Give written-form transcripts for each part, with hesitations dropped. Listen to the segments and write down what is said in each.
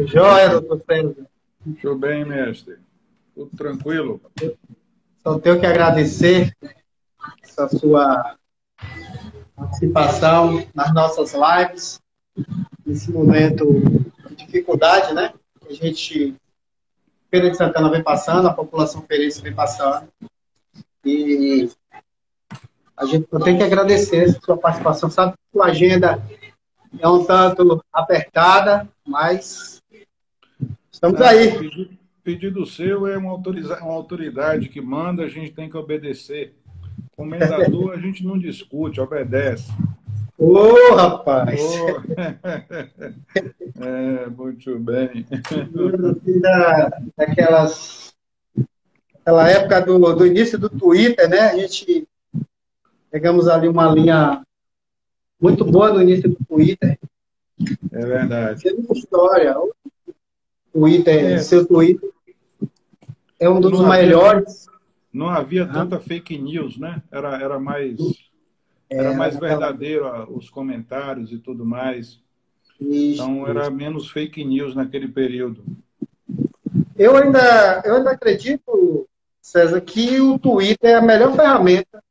Joia, doutor César. Estou bem, mestre. Tudo tranquilo? Só tenho que agradecer essa sua participação nas nossas lives, nesse momento de dificuldade, né? Que a gente, Feira de Santana vem passando, a população feirense vem passando. E a gente só tem que agradecer a sua participação. Sabe que sua agenda é um tanto apertada, mas estamos Não, aí. pedido seu é uma autoridade que manda, a gente tem que obedecer. Comendador, a gente não discute, obedece. Ô, rapaz! Oh. Muito bem. Daquela época do início do Twitter, né? A gente pegamos ali uma linha muito boa no início do Twitter. É verdade. Teve uma história. O Twitter, É, seu Twitter é um dos não havia, melhores. não havia tanta fake news, né? Era mais Naquela, verdadeiro os comentários e tudo mais. isso, Então, era isso. menos fake news naquele período. Eu ainda acredito, César, que o Twitter é a melhor ferramenta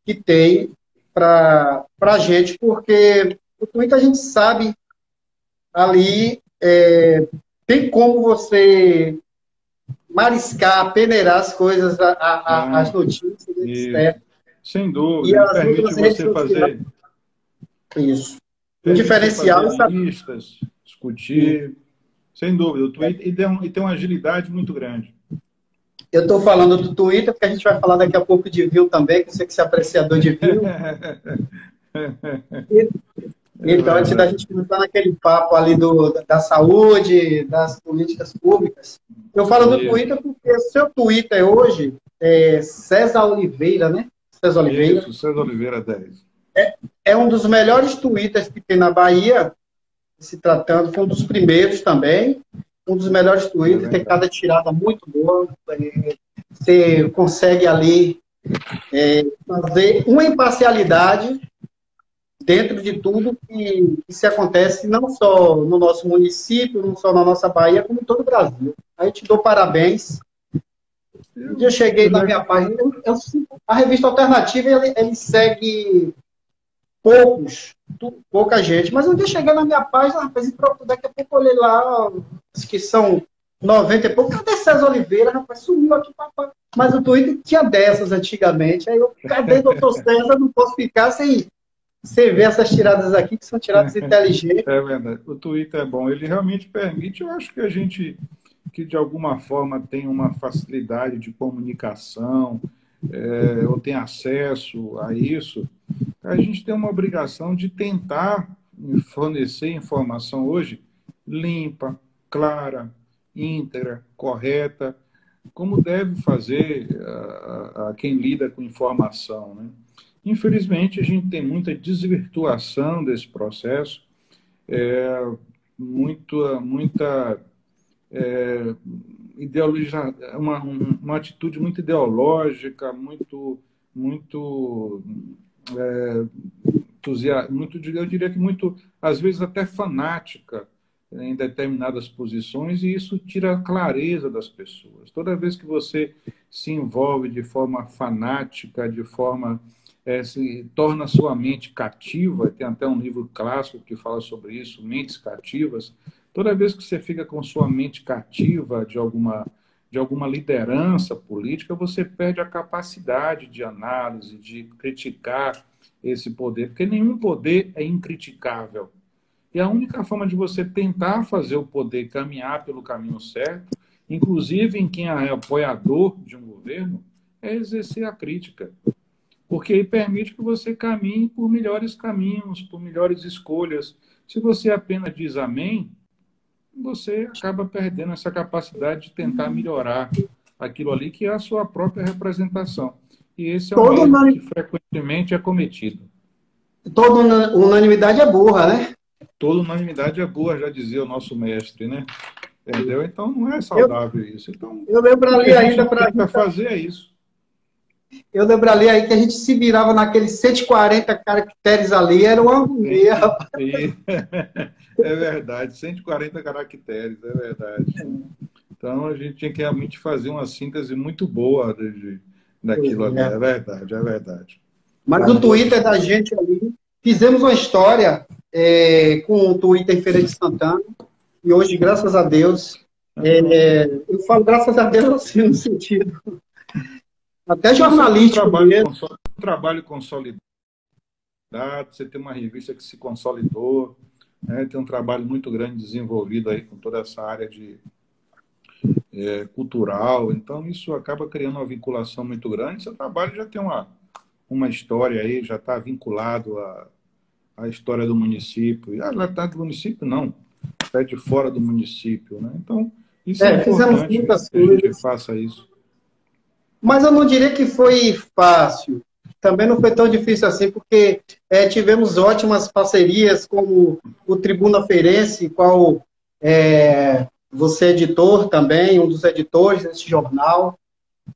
que tem para a gente, porque o Twitter a gente sabe ali tem como você mariscar, peneirar as coisas, as Não, notícias, isso. etc. Sem E dúvida, ele as permite outras redes você sociais, fazer, isso. Um permite você fazer diferencial, sabe? listas, discutir, sem dúvida. O Twitter e tem uma agilidade muito grande. Eu estou falando do Twitter, porque a gente vai falar daqui a pouco de view também, que você que é apreciador de view. E, É então, antes da verdade. gente entrar naquele papo ali da saúde, das políticas públicas, eu falo do Isso, Twitter porque o seu Twitter hoje é César Oliveira, né? César Oliveira. isso, César Oliveira 10. É um dos melhores Twitters que tem na Bahia, se tratando, foi um dos primeiros também, um dos melhores É Twitters, tem verdade. cada tirada muito boa, você consegue ali fazer uma imparcialidade dentro de tudo que se acontece, não só no nosso município, não só na nossa Bahia, como em todo o Brasil. Aí te dou parabéns. Um dia eu cheguei na minha página, a revista Alternativa, ele segue pouca gente, mas um dia eu cheguei na minha página, rapaz, e pronto, daqui a pouco eu olhei lá, acho que são 90 e pouco, cadê César Oliveira, rapaz, sumiu aqui, papai. Mas o Twitter tinha dessas antigamente, aí eu, cadê doutor César, não posso ficar sem você ver essas tiradas aqui, que são tiradas inteligentes. É verdade. O Twitter é bom. Ele realmente permite, eu acho que a gente que de alguma forma tem uma facilidade de comunicação, ou tem acesso a isso, a gente tem uma obrigação de tentar fornecer informação hoje limpa, clara, íntegra, correta, como deve fazer a quem lida com informação, né? Infelizmente, a gente tem muita desvirtuação desse processo, muita ideologia, uma atitude muito ideológica, muito muito, eu diria que muito, às vezes até fanática em determinadas posições, e isso tira a clareza das pessoas. Toda vez que você se envolve de forma fanática, de forma se torna sua mente cativa, tem até um livro clássico que fala sobre isso, Mentes Cativas. Toda vez que você fica com sua mente cativa de alguma liderança política, você perde a capacidade de análise, de criticar esse poder, porque nenhum poder é incriticável. E a única forma de você tentar fazer o poder caminhar pelo caminho certo, inclusive em quem é apoiador de um governo, é exercer a crítica. Porque aí permite que você caminhe por melhores caminhos, por melhores escolhas. Se você apenas diz amém, você acaba perdendo essa capacidade de tentar melhorar aquilo ali que é a sua própria representação. E esse é um Toda, erro que frequentemente é cometido. toda unanimidade é burra, né? Toda unanimidade é boa, já dizia o nosso mestre, né? Entendeu? Então não é Eu, saudável isso. Então, eu lembro o que ali a ainda gente para a tenta gente. fazer é isso. Eu lembro ali aí que a gente se virava naqueles 140 caracteres ali, era uma agonia, rapaz. E- É verdade, 140 caracteres, é verdade. Então, a gente tinha que realmente fazer uma síntese muito boa Pois daquilo ali. é. É verdade, é verdade. Mas o Twitter da gente ali, fizemos uma história com o Twitter em Feira de Santana, e hoje, graças a Deus, eu falo graças a Deus assim, no sentido, até Você tem jornalístico mesmo. um trabalho consolidado, você tem uma revista que se consolidou, né? Tem um trabalho muito grande desenvolvido aí com toda essa área cultural. Então, isso acaba criando uma vinculação muito grande. Seu trabalho já tem uma história aí, já está vinculado à história do município. Ah, lá está do município? Não. É de fora do município, né? Então, isso é Fizemos importante muitas que a gente coisas, faça isso. mas eu não diria que foi fácil. Também não foi tão difícil assim, porque tivemos ótimas parcerias, como o Tribuna Feirense, qual você é editor também, um dos editores desse jornal,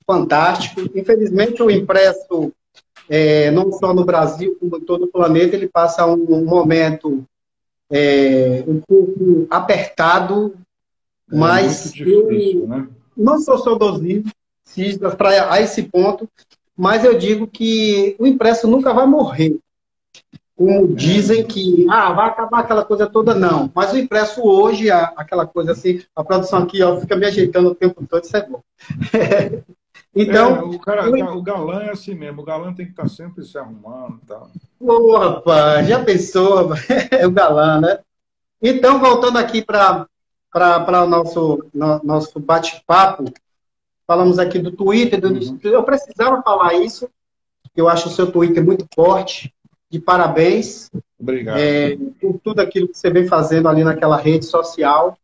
fantástico. Infelizmente, o impresso, não só no Brasil, como em todo o planeta, ele passa um momento um pouco apertado, É muito mas difícil, eu né? não sou saudosista para a esse ponto, mas eu digo que o impresso nunca vai morrer. Como dizem que vai acabar aquela coisa toda, não. Mas o impresso hoje, aquela coisa assim, a produção aqui ó, fica me ajeitando o tempo todo, isso é bom. Então, O cara, o galã é assim mesmo, o galã tem que estar sempre se arrumando e tal. pô, rapaz, já pensou? É o galã, né? Então, voltando aqui para o nosso bate-papo, falamos aqui do Twitter, Uhum. eu precisava falar isso, eu acho o seu Twitter muito forte, de parabéns Obrigado. por tudo aquilo que você vem fazendo ali naquela rede social.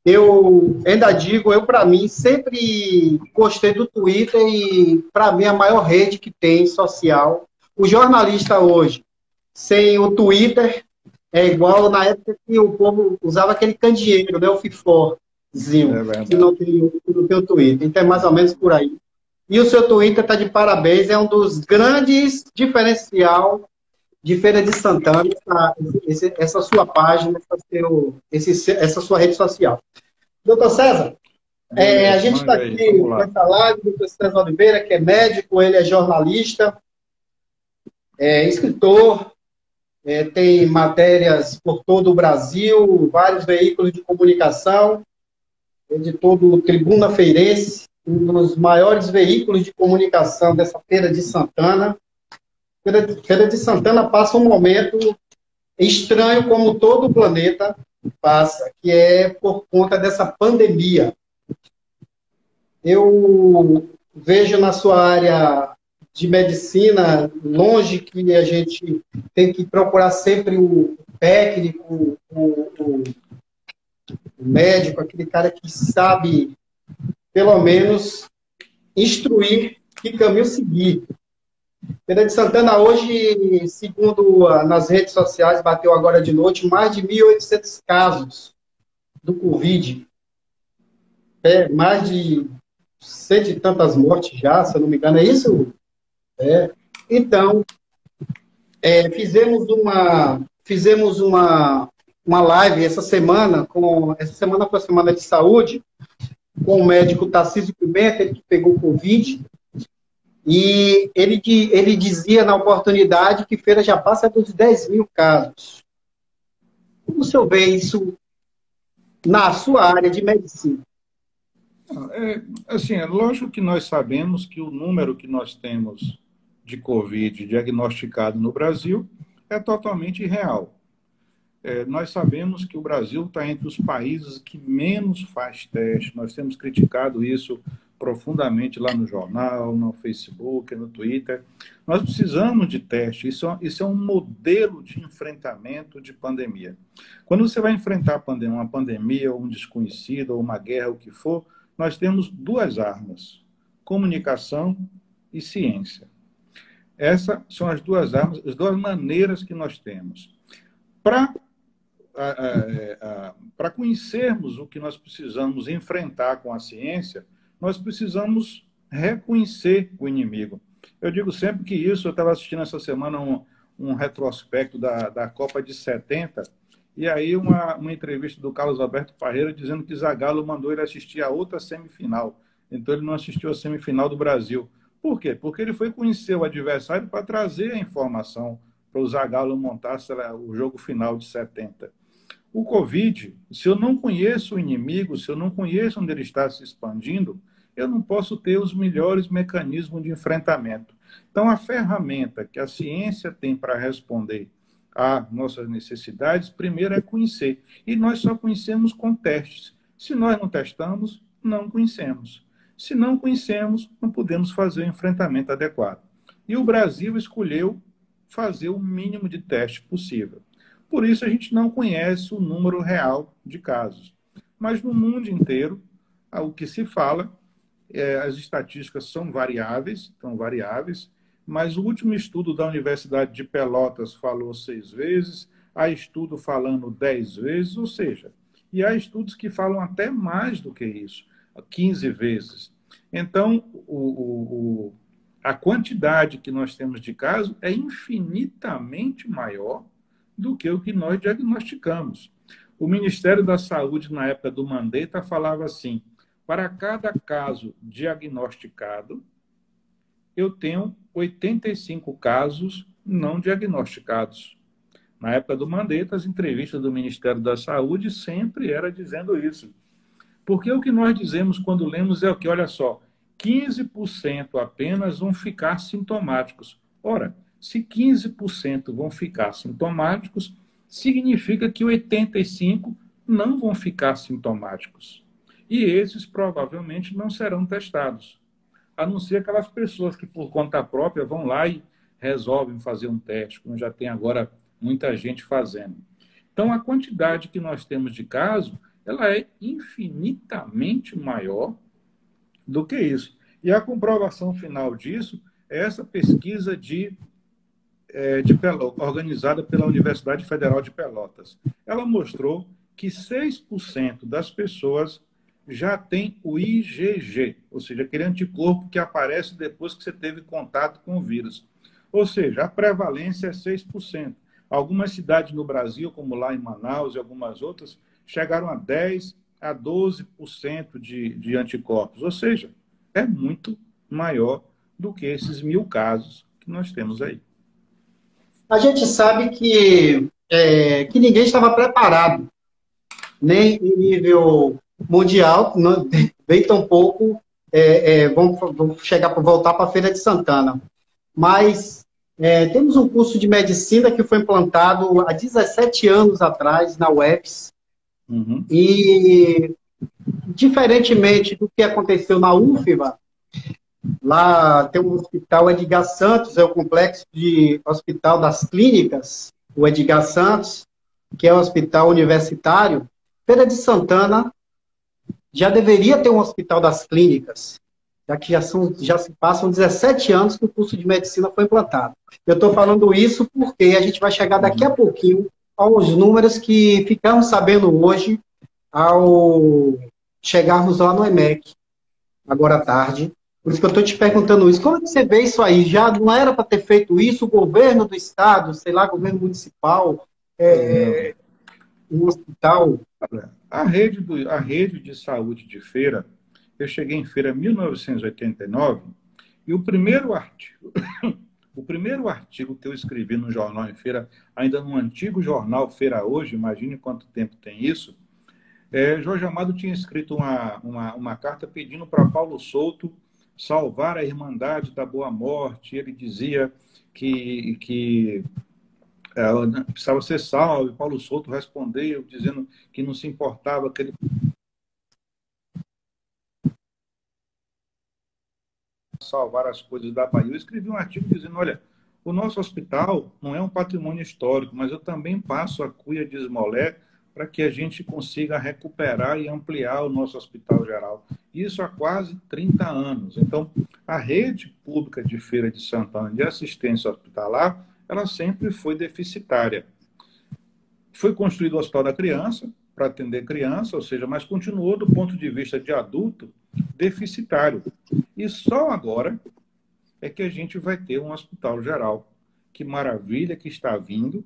Eu ainda digo, eu para mim sempre gostei do Twitter e para mim a maior rede que tem social. O jornalista hoje, sem o Twitter, é igual na época que o povo usava aquele candeeiro, né, o fiforzinho, É se não verdade. tem, não tem o Twitter. Então é mais ou menos por aí. E o seu Twitter está de parabéns, é um dos grandes diferencial de Feira de Santana, essa sua página, essa sua rede social. Doutor César, a Beleza, gente está manda aí, vamos aqui com lá. essa live, do doutor César Oliveira, que é médico, ele é jornalista, é escritor, tem matérias por todo o Brasil, vários veículos de comunicação, editor do Tribuna Feirense, um dos maiores veículos de comunicação dessa Feira de Santana. Feira de Santana passa um momento estranho como todo o planeta passa, que é por conta dessa pandemia. Eu vejo na sua área de medicina, longe que a gente tem que procurar sempre o técnico, o médico, aquele cara que sabe, pelo menos, instruir que caminho seguir. Feira de Santana hoje, segundo nas redes sociais, bateu agora de noite mais de 1.800 casos do Covid. Mais de cento e tantas mortes já, se eu não me engano, é isso? Então, fizemos uma live essa semana foi a semana de saúde, com o médico Tarcísio Pimenta, ele que pegou Covid, e ele dizia na oportunidade que Feira já passa dos 10 mil casos. Como o senhor vê isso na sua área de medicina? Assim, é lógico que nós sabemos que o número que nós temos de Covid diagnosticado no Brasil é totalmente real. Nós sabemos que o Brasil está entre os países que menos faz teste. Nós temos criticado isso profundamente lá no jornal, no Facebook, no Twitter. Nós precisamos de teste. Isso é um modelo de enfrentamento de pandemia. Quando você vai enfrentar uma pandemia, ou um desconhecido, ou uma guerra, o que for, nós temos duas armas: comunicação e ciência. Essas são as duas armas, as duas maneiras que nós temos. Para conhecermos o que nós precisamos enfrentar com a ciência, nós precisamos reconhecer o inimigo. Eu digo sempre que isso, eu estava assistindo essa semana um retrospecto da Copa de 70, e aí uma entrevista do Carlos Alberto Parreira dizendo que Zagallo mandou ele assistir a outra semifinal. Então ele não assistiu a semifinal do Brasil. Por quê? Porque ele foi conhecer o adversário para trazer a informação para o Zagallo montar o jogo final de 70. O Covid, se eu não conheço o inimigo, se eu não conheço onde ele está se expandindo, eu não posso ter os melhores mecanismos de enfrentamento. Então, a ferramenta que a ciência tem para responder às nossas necessidades, primeiro é conhecer. E nós só conhecemos com testes. Se nós não testamos, não conhecemos. Se não conhecemos, não podemos fazer o enfrentamento adequado. E o Brasil escolheu fazer o mínimo de teste possível. Por isso, a gente não conhece o número real de casos. Mas no mundo inteiro, o que se fala, as estatísticas são variáveis, mas o último estudo da Universidade de Pelotas falou 6 vezes, há estudo falando 10 vezes, ou seja, e há estudos que falam até mais do que isso, 15 vezes. Então, a quantidade que nós temos de casos é infinitamente maior do que o que nós diagnosticamos. O Ministério da Saúde, na época do Mandetta, falava assim: para cada caso diagnosticado, eu tenho 85 casos não diagnosticados. Na época do Mandetta, as entrevistas do Ministério da Saúde sempre era dizendo isso. Porque o que nós dizemos quando lemos é o que, olha só, 15% apenas vão ficar sintomáticos. Ora, se 15% vão ficar sintomáticos, significa que 85% não vão ficar sintomáticos. E esses provavelmente não serão testados, a não ser aquelas pessoas que, por conta própria, vão lá e resolvem fazer um teste, como já tem agora muita gente fazendo. Então, a quantidade que nós temos de casos, ela é infinitamente maior do que isso. E a comprovação final disso é essa pesquisa organizada pela Universidade Federal de Pelotas. Ela mostrou que 6% das pessoas já tem o IgG, ou seja, aquele anticorpo que aparece depois que você teve contato com o vírus. Ou seja, a prevalência é 6%. Algumas cidades no Brasil, como lá em Manaus e algumas outras, chegaram a 10% a 12% de anticorpos. Ou seja, é muito maior do que esses 1.000 casos que nós temos aí. A gente sabe que ninguém estava preparado, nem em nível mundial, bem tampouco vamos voltar para a Feira de Santana. Mas temos um curso de medicina que foi implantado há 17 anos atrás na UEPS, e, diferentemente do que aconteceu na UFBA, lá tem um hospital Edgar Santos, é o complexo de hospital das clínicas, o Edgar Santos, que é o hospital universitário. Feira de Santana já deveria ter um hospital das clínicas, já que já se passam 17 anos que o curso de medicina foi implantado. Eu estou falando isso porque a gente vai chegar daqui a pouquinho aos números que ficamos sabendo hoje ao chegarmos lá no EMEC, agora à tarde. Por isso que eu estou te perguntando isso. Como é que você vê isso aí? Já não era para ter feito isso o governo do estado, sei lá, governo municipal, um hospital? A rede de saúde de Feira, eu cheguei em Feira em 1989, e o primeiro artigo que eu escrevi no jornal em Feira, ainda no antigo jornal Feira Hoje, imagine quanto tempo tem isso, Jorge Amado tinha escrito uma carta pedindo para Paulo Souto salvar a Irmandade da Boa Morte. Ele dizia que precisava ser salvo, e Paulo Souto respondeu dizendo que não se importava que ele salvar as coisas da Bahia. Eu escrevi um artigo dizendo, olha, o nosso hospital não é um patrimônio histórico, mas eu também passo a cuia de esmolé para que a gente consiga recuperar e ampliar o nosso hospital geral. Isso há quase 30 anos. Então, a rede pública de Feira de Santana de assistência hospitalar, ela sempre foi deficitária. Foi construído o Hospital da Criança, para atender criança, ou seja, mas continuou, do ponto de vista de adulto, deficitário. E só agora é que a gente vai ter um hospital geral. Que maravilha que está vindo,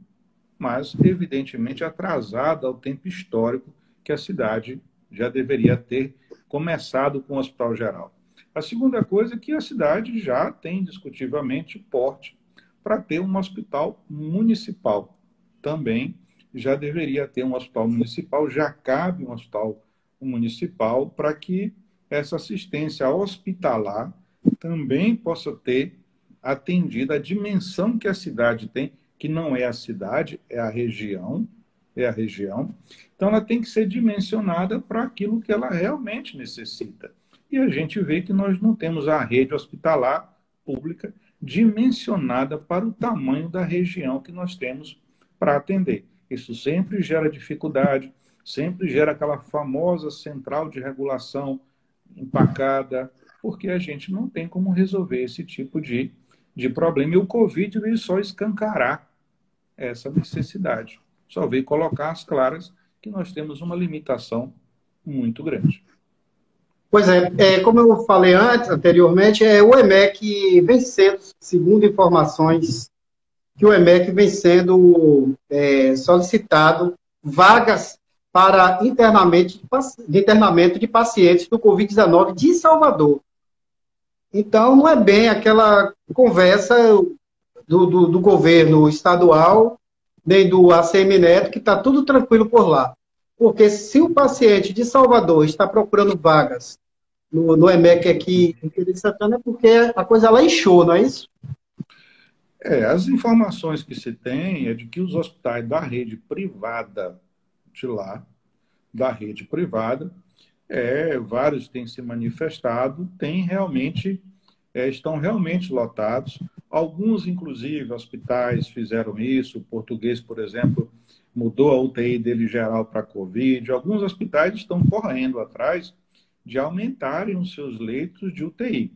mas evidentemente atrasado ao tempo histórico que a cidade já deveria ter começado com o hospital geral. A segunda coisa é que a cidade já tem discutivelmente porte para ter um hospital municipal. Também já deveria ter um hospital municipal, já cabe um hospital municipal para que essa assistência hospitalar também possa ter atendido a dimensão que a cidade tem, que não é a cidade, é a região, é a região. Então, ela tem que ser dimensionada para aquilo que ela realmente necessita. E a gente vê que nós não temos a rede hospitalar pública dimensionada para o tamanho da região que nós temos para atender. Isso sempre gera dificuldade, sempre gera aquela famosa central de regulação empacada, porque a gente não tem como resolver esse tipo de problema. E o Covid veio só escancarar essa necessidade. Só veio colocar às claras que nós temos uma limitação muito grande. Pois é, como eu falei anteriormente, o EMEC vem sendo, segundo informações, que o EMEC vem sendo solicitado vagas para internamento de pacientes do Covid-19 de Salvador. Então, não é bem aquela conversa do governo estadual, nem do ACM Neto, que está tudo tranquilo por lá. Porque se o paciente de Salvador está procurando vagas no EMEC aqui em Feira de Santana, é porque a coisa lá inchou, não é isso? As informações que se tem é de que os hospitais da rede privada de lá, da rede privada, vários têm se manifestado, estão realmente lotados. Alguns, inclusive, hospitais fizeram isso. O Português, por exemplo, mudou a UTI dele geral para a Covid. Alguns hospitais estão correndo atrás de aumentarem os seus leitos de UTI.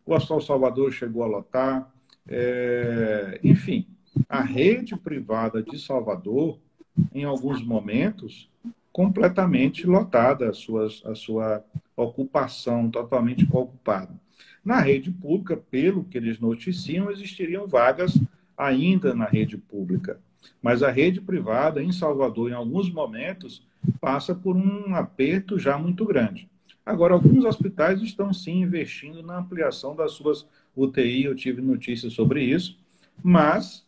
O Hospital Salvador chegou a lotar. Enfim, a rede privada de Salvador, em alguns momentos, completamente lotada, a sua ocupação totalmente ocupada. Na rede pública, pelo que eles noticiam, existiriam vagas ainda na rede pública. Mas a rede privada, em Salvador, em alguns momentos, passa por um aperto já muito grande. Agora, alguns hospitais estão, sim, investindo na ampliação das suas UTI, eu tive notícias sobre isso, mas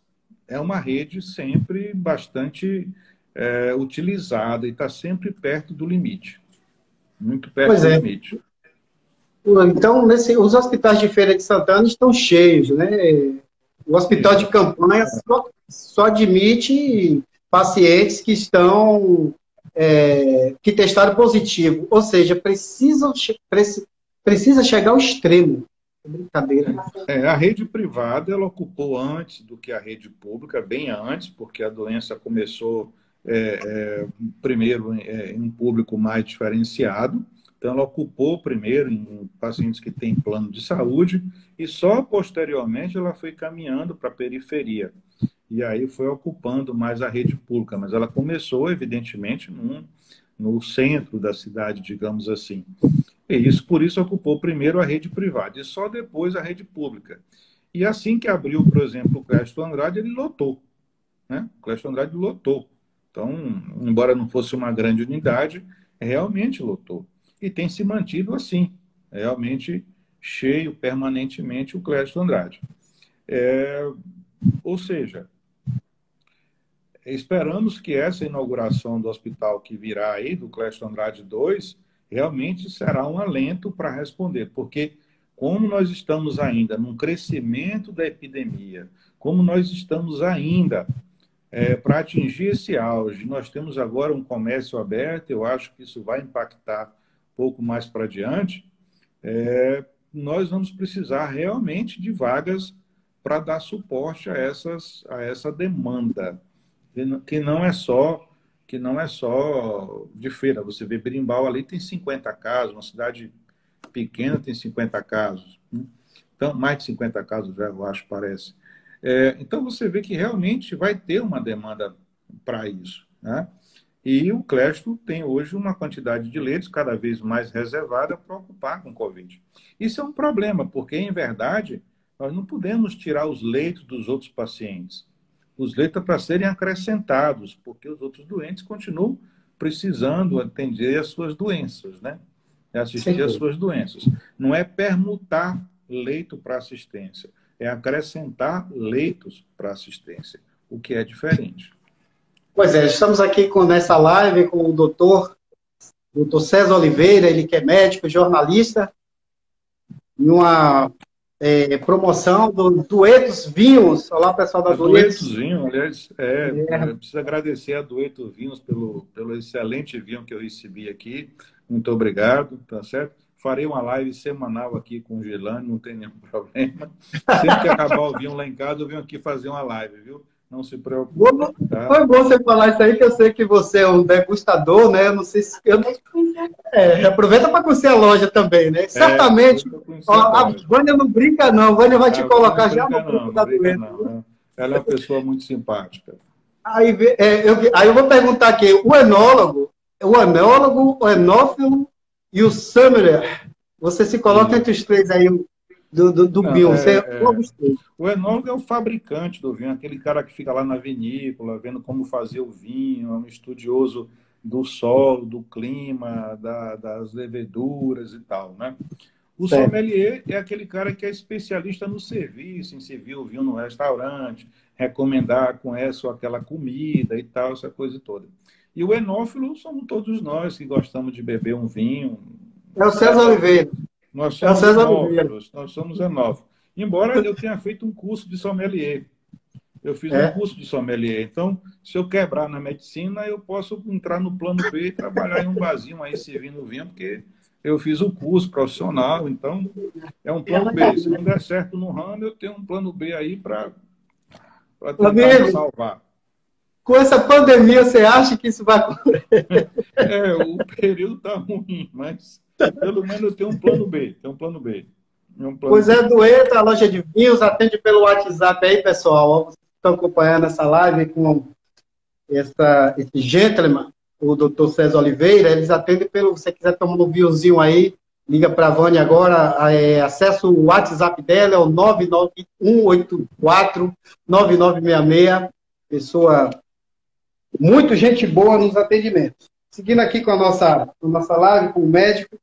é uma rede sempre bastante utilizada e está sempre perto do limite. Muito perto do limite. Então, os hospitais de Feira de Santana estão cheios, né? O hospital de campanha só admite pacientes que estão que testaram positivo, ou seja, precisa chegar ao extremo. Brincadeira. A rede privada ela ocupou antes do que a rede pública, bem antes, porque a doença começou primeiro em um público mais diferenciado. Então, ela ocupou primeiro em pacientes que têm plano de saúde e só posteriormente ela foi caminhando para a periferia. E aí foi ocupando mais a rede pública, mas ela começou, evidentemente, no centro da cidade, digamos assim. E por isso ocupou primeiro a rede privada e só depois a rede pública. E assim que abriu, por exemplo, o Clécio Andrade, ele lotou. Né? O Clécio Andrade lotou. Então, embora não fosse uma grande unidade, realmente lotou. E tem se mantido assim, realmente cheio permanentemente o Clécio Andrade. Ou seja, esperamos que essa inauguração do hospital que virá aí, do Clécio Andrade 2, realmente será um alento para responder, porque como nós estamos ainda num crescimento da epidemia, como nós estamos ainda para atingir esse auge, nós temos agora um comércio aberto, eu acho que isso vai impactar um pouco mais para adiante, nós vamos precisar realmente de vagas para dar suporte a essa demanda, que não é só de Feira. Você vê Berimbau ali tem 50 casos, uma cidade pequena tem 50 casos. Então, mais de 50 casos, já, eu acho, parece. Então, você vê que realmente vai ter uma demanda para isso. Né? E o Clécio tem hoje uma quantidade de leitos cada vez mais reservada para ocupar com Covid. Isso é um problema, porque, em verdade, Nós não podemos tirar os leitos dos outros pacientes. Os leitos é para serem acrescentados, porque os outros doentes continuam precisando atender as suas doenças, né? Assistir às suas doenças. Não é permutar leito para assistência, é acrescentar leitos para assistência, o que é diferente. Pois é, estamos aqui nessa live com o doutor César Oliveira, ele que é médico, jornalista, numa promoção do Duetos Vinhos. Olá, pessoal da Duetos Vinhos, aliás, preciso agradecer a Duetos Vinhos pelo excelente vinho que eu recebi aqui. Muito obrigado, tá certo? Farei uma live semanal aqui com o Gilane, não tem nenhum problema. Sempre que acabar o vinho lá em casa, eu venho aqui fazer uma live, viu? Não se preocupe. Tá? Foi bom você falar isso aí, que eu sei que você é um degustador, né? Eu não sei se... aproveita para conhecer a loja também, né? Certamente, a Vânia não brinca, não. A Vânia vai te colocar já no grupo da doença. Ela é uma pessoa muito simpática. Aí eu vou perguntar aqui, o enólogo, o enófilo e o sommelier, você se coloca entre os três aí do vinho. O enólogo é o fabricante do vinho, aquele cara que fica lá na vinícola, vendo como fazer o vinho, é um estudioso do solo, do clima, das leveduras e tal, né? O sommelier é aquele cara que é especialista no serviço, em servir o vinho no restaurante, recomendar com essa ou aquela comida e tal, essa coisa toda. E o enófilo somos todos nós que gostamos de beber um vinho. É o César Oliveira. Nós somos enófilos, nós somos enófilos. Embora eu tenha feito um curso de sommelier. Eu fiz um curso de sommelier. Então, se eu quebrar na medicina, eu posso entrar no plano B e trabalhar em um barzinho aí servindo vinho, porque eu fiz o curso profissional. Então, é um plano B. Se não der certo no ramo, eu tenho um plano B aí para tentar me salvar. Com essa pandemia, você acha que isso vai acontecer? O período está ruim, mas pelo menos eu tenho um plano B. Pois é, Dueta, a loja de vinhos, atende pelo WhatsApp aí, pessoal. Vocês estão acompanhando essa live com esse gentleman, o doutor César Oliveira. Eles atendem pelo, se você quiser tomar um vinhozinho aí, liga para a Vânia agora, acessa o WhatsApp dela, é o 991849966. Pessoa muito gente boa nos atendimentos. Seguindo aqui com a nossa live, com o médico.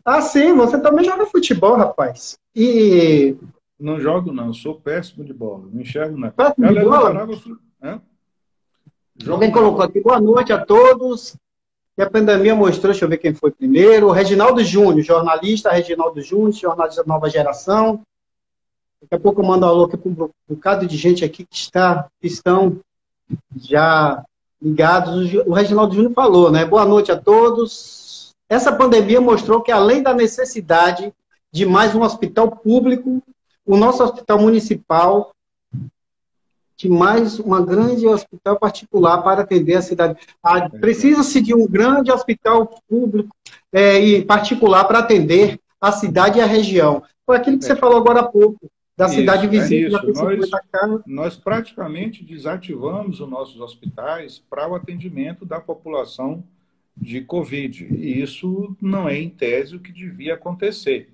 Ah, sim, você também joga futebol, rapaz. Não jogo, não. Sou péssimo de bola. Não enxergo, não. Péssimo de bola? Alguém colocou aqui, boa noite a todos. E a pandemia mostrou, deixa eu ver quem foi primeiro, o Reginaldo Júnior, jornalista Reginaldo Júnior, jornalista da Nova Geração. Daqui a pouco eu mando um alô aqui para um bocado de gente aqui que estão já ligados. O Reginaldo Júnior falou, né? Boa noite a todos. Essa pandemia mostrou que, além da necessidade de mais um hospital público, o nosso hospital municipal, de mais uma grande hospital particular para atender a cidade. Precisa-se de um grande hospital público e particular para atender a cidade e a região. Foi aquilo que você falou agora há pouco, da cidade vizinha. Nós praticamente desativamos os nossos hospitais para o atendimento da população de Covid. E isso não é, em tese, o que devia acontecer.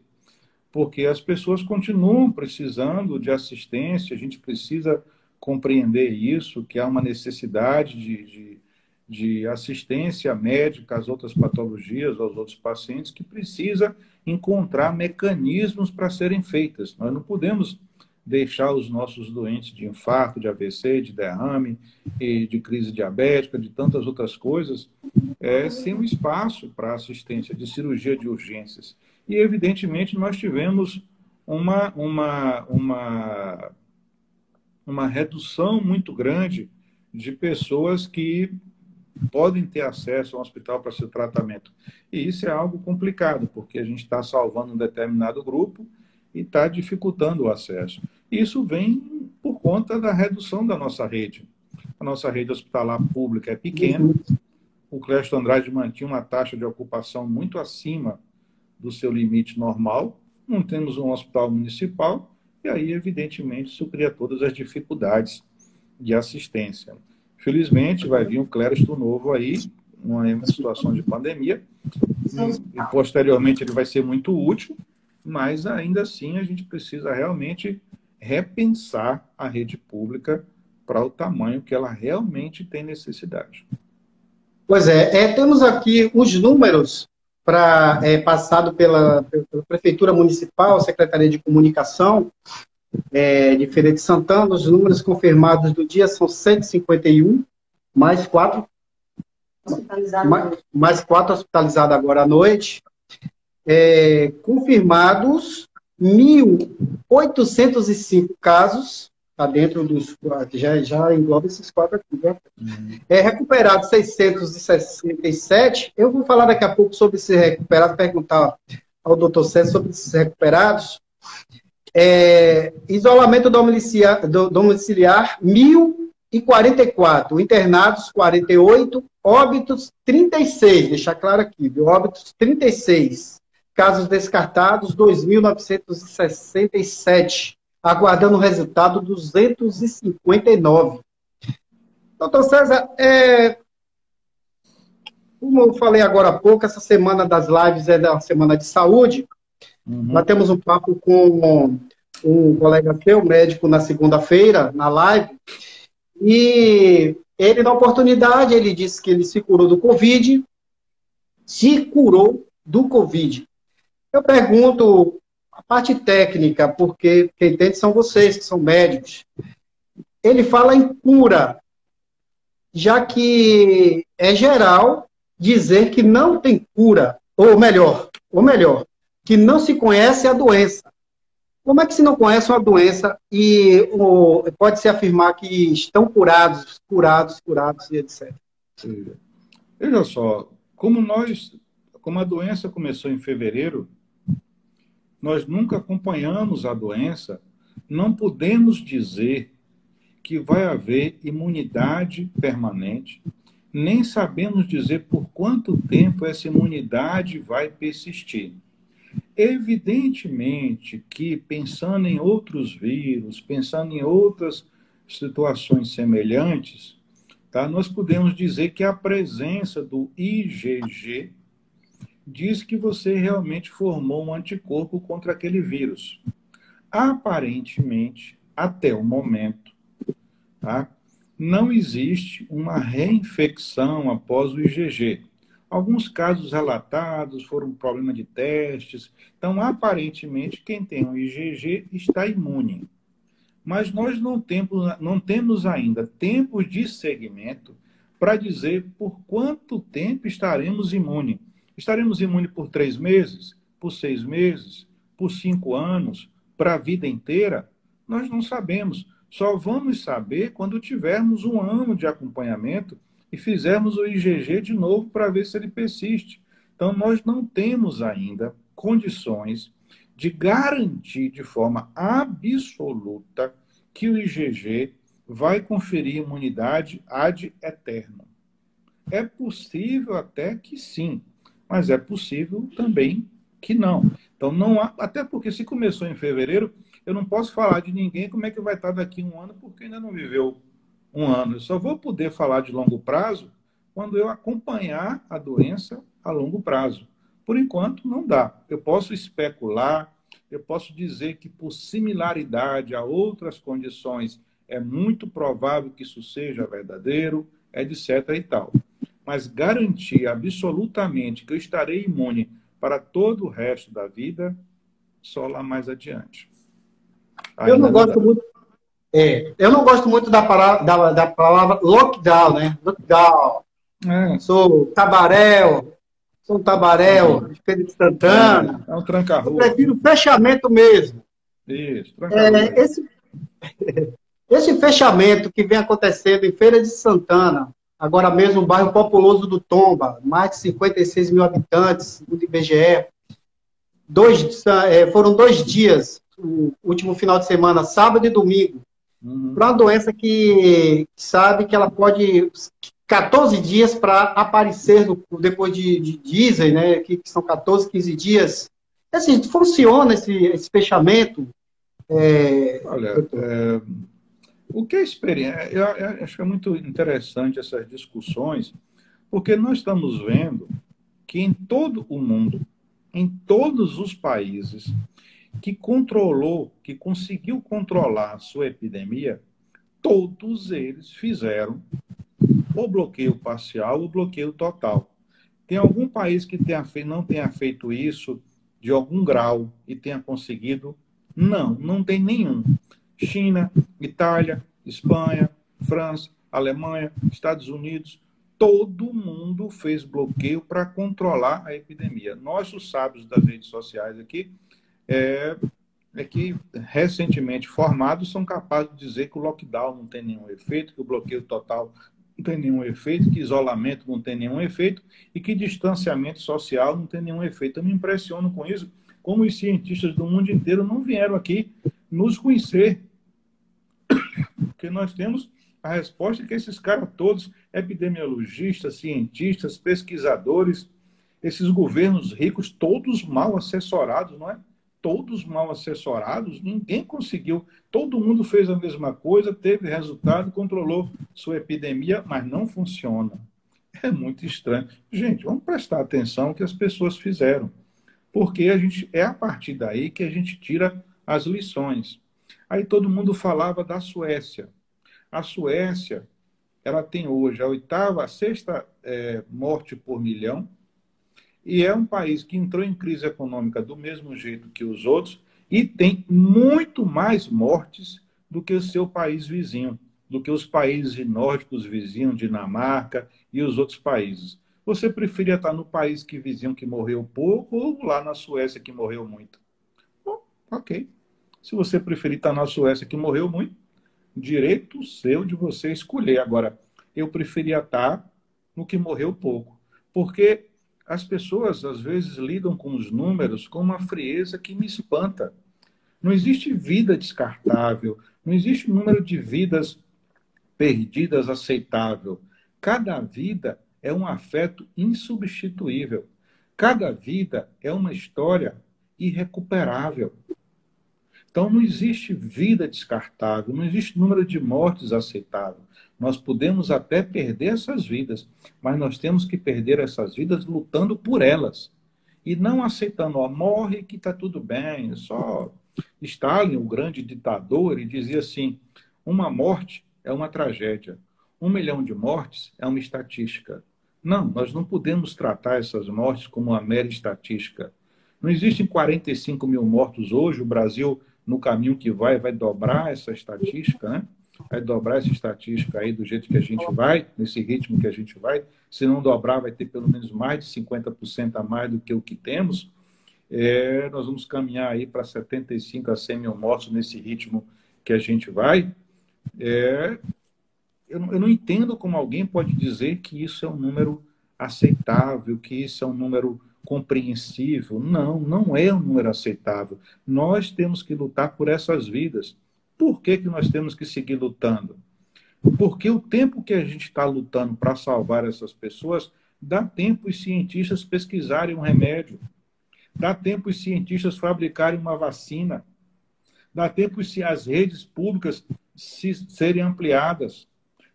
Porque as pessoas continuam precisando de assistência, a gente precisa compreender isso, que há uma necessidade de assistência médica às outras patologias, aos outros pacientes, que precisa encontrar mecanismos para serem feitas. Nós não podemos deixar os nossos doentes de infarto, de AVC, de derrame, e de crise diabética, de tantas outras coisas, sem um espaço para assistência de cirurgia de urgências. E, evidentemente, nós tivemos uma redução muito grande de pessoas que podem ter acesso a um hospital para seu tratamento. E isso é algo complicado, porque a gente está salvando um determinado grupo e está dificultando o acesso. Isso vem por conta da redução da nossa rede. A nossa rede hospitalar pública é pequena. O Clécio Andrade mantinha uma taxa de ocupação muito acima do seu limite normal. Não temos um hospital municipal. E aí, evidentemente, isso cria todas as dificuldades de assistência. Felizmente, vai vir um cléristo novo aí, numa situação de pandemia, e posteriormente ele vai ser muito útil, mas ainda assim a gente precisa realmente repensar a rede pública para o tamanho que ela realmente tem necessidade. Pois temos aqui os números para passado pela Prefeitura Municipal, Secretaria de Comunicação de Feira de Santana. Os números confirmados do dia são 151, mais 4 hospitalizados agora à noite. Confirmados 1.805 casos, está dentro dos... Já engloba esses 4 aqui, né? Recuperados 667. Eu vou falar daqui a pouco sobre esses recuperados, perguntar ao doutor César sobre esses recuperados. Isolamento domiciliar 1.044. Internados, 48. Óbitos, 36. Deixar claro aqui, viu? Óbitos, 36. Casos descartados, 2.967. Aguardando o resultado, 259. Doutor César, como eu falei agora há pouco, essa semana das lives é da Semana de Saúde. Nós temos um papo com um colega seu, médico, na segunda-feira, na live, e ele, na oportunidade, ele disse que ele se curou do Covid. Eu pergunto a parte técnica, porque quem entende são vocês, que são médicos. Ele fala em cura, já que é geral dizer que não tem cura, ou melhor, que não se conhece a doença. Como é que se não conhece uma doença e pode-se afirmar que estão curados e etc? Veja só, como a doença começou em fevereiro, nós nunca acompanhamos a doença, não podemos dizer que vai haver imunidade permanente, nem sabemos dizer por quanto tempo essa imunidade vai persistir. Evidentemente que, pensando em outros vírus, pensando em outras situações semelhantes, tá, nós podemos dizer que a presença do IgG diz que você realmente formou um anticorpo contra aquele vírus. Aparentemente, até o momento, tá, não existe uma reinfecção após o IgG. Alguns casos relatados foram problema de testes. Então, aparentemente, quem tem o IgG está imune. Mas nós não temos ainda tempos de segmento para dizer por quanto tempo estaremos imunes. Estaremos imunes por 3 meses, por 6 meses, por 5 anos, para a vida inteira? Nós não sabemos. Só vamos saber quando tivermos 1 ano de acompanhamento e fizermos o IgG de novo para ver se ele persiste. Então, nós não temos ainda condições de garantir de forma absoluta que o IgG vai conferir imunidade ad eternum. É possível até que sim, mas é possível também que não. Então, não há, até porque se começou em fevereiro, eu não posso falar de ninguém como é que vai estar daqui 1 ano, porque ainda não viveu 1 ano. Eu só vou poder falar de longo prazo quando eu acompanhar a doença a longo prazo. Por enquanto, não dá. Eu posso especular, eu posso dizer que por similaridade a outras condições é muito provável que isso seja verdadeiro, etc. e tal. Mas garantir absolutamente que eu estarei imune para todo o resto da vida, só lá mais adiante. Eu não gosto muito da palavra lockdown, né? Lockdown. Sou um tabaréu, de Feira de Santana. É um tranca-rua. Eu prefiro fechamento mesmo. Isso, tranca-rua. Esse fechamento que vem acontecendo em Feira de Santana, agora mesmo, um bairro populoso do Tomba, mais de 56 mil habitantes, segundo o IBGE. Foram 2 dias, o último final de semana, sábado e domingo, para uma doença que sabe que ela pode 14 dias para aparecer depois dizem, né, que são 14, 15 dias. Assim, funciona esse fechamento? Olha, o que é experiência? Eu acho que é muito interessante essas discussões, porque nós estamos vendo que em todo o mundo, em todos os países que controlou, que conseguiu controlar a sua epidemia, todos eles fizeram ou bloqueio parcial ou bloqueio total. Tem algum país que não tenha feito isso de algum grau e tenha conseguido? Não, não tem nenhum. China, Itália, Espanha, França, Alemanha, Estados Unidos, todo mundo fez bloqueio para controlar a epidemia. Nós, os sábios das redes sociais aqui, que recentemente formados são capazes de dizer que o lockdown não tem nenhum efeito, que o bloqueio total não tem nenhum efeito, que isolamento não tem nenhum efeito e que distanciamento social não tem nenhum efeito. Eu me impressiono com isso, como os cientistas do mundo inteiro não vieram aqui nos conhecer, porque nós temos a resposta que esses caras todos, epidemiologistas, cientistas, pesquisadores, esses governos ricos, todos mal assessorados, não é? Todos mal assessorados, ninguém conseguiu. Todo mundo fez a mesma coisa, teve resultado, controlou sua epidemia, mas não funciona. É muito estranho. Gente, vamos prestar atenção no que as pessoas fizeram, porque é a partir daí que a gente tira as lições. Aí todo mundo falava da Suécia. A Suécia, ela tem hoje a sexta morte por milhão, e é um país que entrou em crise econômica do mesmo jeito que os outros e tem muito mais mortes do que o seu país vizinho, do que os países nórdicos vizinhos, Dinamarca e os outros países. Você preferia estar no país que vizinho que morreu pouco ou lá na Suécia que morreu muito? Bom, ok. Se você preferir estar na Suécia que morreu muito, direito seu de você escolher. Agora, eu preferia estar no que morreu pouco, porque as pessoas, às vezes, lidam com os números com uma frieza que me espanta. Não existe vida descartável, não existe número de vidas perdidas aceitável. Cada vida é um afeto insubstituível. Cada vida é uma história irrecuperável. Então, não existe vida descartável, não existe número de mortes aceitável. Nós podemos até perder essas vidas, mas nós temos que perder essas vidas lutando por elas. E não aceitando, ó, morre que está tudo bem. Só Stalin, o grande ditador, ele dizia assim, uma morte é uma tragédia. 1 milhão de mortes é uma estatística. Não, nós não podemos tratar essas mortes como uma mera estatística. Não existem 45 mil mortos hoje, o Brasil no caminho que vai dobrar essa estatística, né? Vai dobrar essa estatística aí do jeito que a gente vai, nesse ritmo que a gente vai. Se não dobrar, vai ter pelo menos mais de 50% a mais do que o que temos. Nós vamos caminhar aí para 75 a 100 mil mortos nesse ritmo que a gente vai. Eu não entendo como alguém pode dizer que isso é um número aceitável, que isso é um número compreensível. Não, não é um número aceitável. Nós temos que lutar por essas vidas. Por que nós temos que seguir lutando? Porque o tempo que a gente está lutando para salvar essas pessoas, dá tempo os cientistas pesquisarem um remédio, dá tempo os cientistas fabricarem uma vacina, dá tempo as redes públicas serem ampliadas,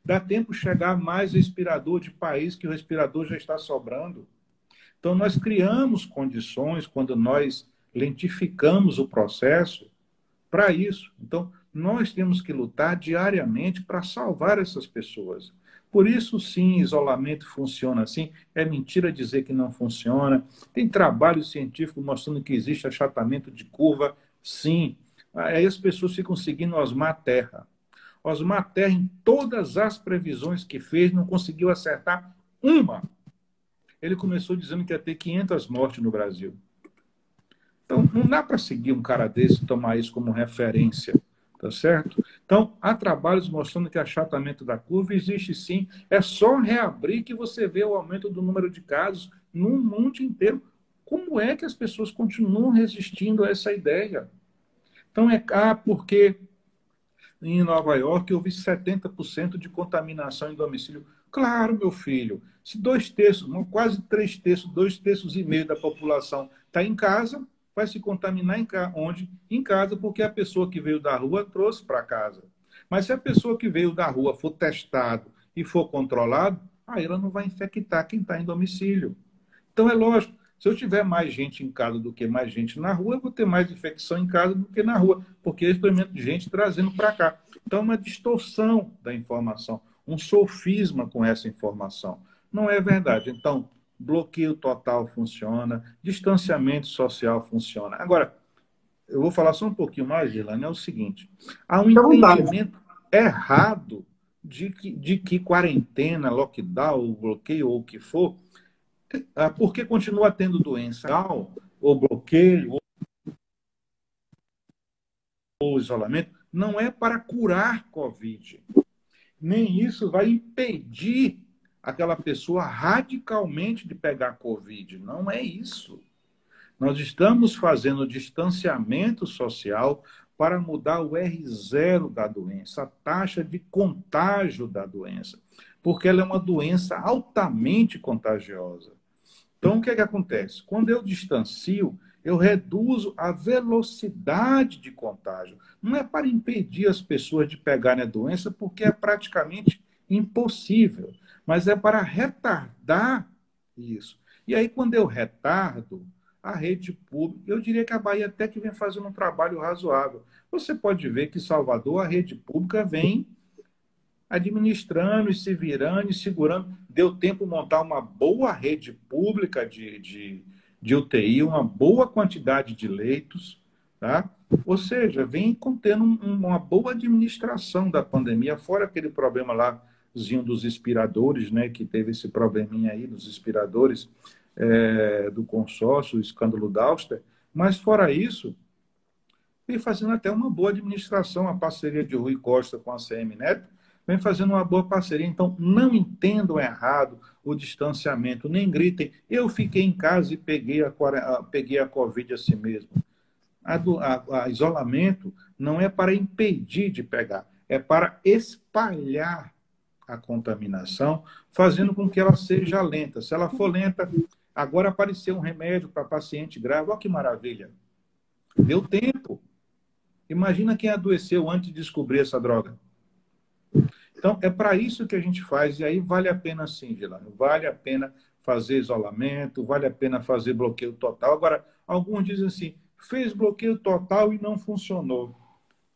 dá tempo chegar mais respirador de país que o respirador já está sobrando. Então, nós criamos condições, quando nós lentificamos o processo, para isso. Então, nós temos que lutar diariamente para salvar essas pessoas. Por isso, sim, isolamento funciona assim. É mentira dizer que não funciona. Tem trabalho científico mostrando que existe achatamento de curva, sim. Aí as pessoas ficam seguindo Osmar Terra. Osmar Terra, em todas as previsões que fez, não conseguiu acertar uma. Ele começou dizendo que ia ter 500 mortes no Brasil. Então, não dá para seguir um cara desse e tomar isso como referência, tá certo? Então, há trabalhos mostrando que achatamento da curva existe sim. É só reabrir que você vê o aumento do número de casos no mundo inteiro. Como é que as pessoas continuam resistindo a essa ideia? Então, porque em Nova York houve 70% de contaminação em domicílio. Claro, meu filho, se 2/3, quase 3/3, 2,5 da população está em casa, vai se contaminar onde? Em casa, porque a pessoa que veio da rua trouxe para casa. Mas se a pessoa que veio da rua for testado e for controlado, aí ela não vai infectar quem está em domicílio. Então, é lógico, Se eu tiver mais gente em casa do que mais gente na rua, eu vou ter mais infecção em casa do que na rua, porque eu experimento gente trazendo para cá. Então, é uma distorção da informação, um sofisma com essa informação. Não é verdade. Então, bloqueio total funciona, distanciamento social funciona. Agora, eu vou falar só um pouquinho mais, Gilane, é o seguinte, há um entendimento errado de que quarentena, lockdown, bloqueio ou o que for, porque continua tendo doença, ou bloqueio, ou isolamento, não é para curar Covid. Nem isso vai impedir aquela pessoa radicalmente de pegar Covid. Não é isso. Nós estamos fazendo distanciamento social para mudar o R0 da doença, a taxa de contágio da doença, porque ela é uma doença altamente contagiosa. Então, o que é que acontece? Quando eu distancio, eu reduzo a velocidade de contágio. Não é para impedir as pessoas de pegarem a doença, porque é praticamente impossível, mas é para retardar isso. E aí, quando eu retardo, a rede pública, eu diria que a Bahia até que vem fazendo um trabalho razoável. Você pode ver que em Salvador a rede pública vem administrando e se virando e segurando. Deu tempo de montar uma boa rede pública de UTI, uma boa quantidade de leitos, tá? Ou seja, vem contendo uma boa administração da pandemia, fora aquele problema lázinho dos respiradores, né, que teve esse probleminha aí dos respiradores do consórcio, o escândalo da Auster, mas fora isso, vem fazendo até uma boa administração, a parceria de Rui Costa com a CM Neto, vem fazendo uma boa parceria. Então, não entendam errado o distanciamento, nem gritem, eu fiquei em casa e peguei a Covid a si mesmo. A isolamento não é para impedir de pegar, é para espalhar a contaminação, fazendo com que ela seja lenta. Se ela for lenta, agora apareceu um remédio para paciente grave, olha que maravilha. Deu tempo. Imagina quem adoeceu antes de descobrir essa droga. Então, é para isso que a gente faz, e aí vale a pena sim, Gilane, vale a pena fazer isolamento, vale a pena fazer bloqueio total. Agora, alguns dizem assim, fez bloqueio total e não funcionou.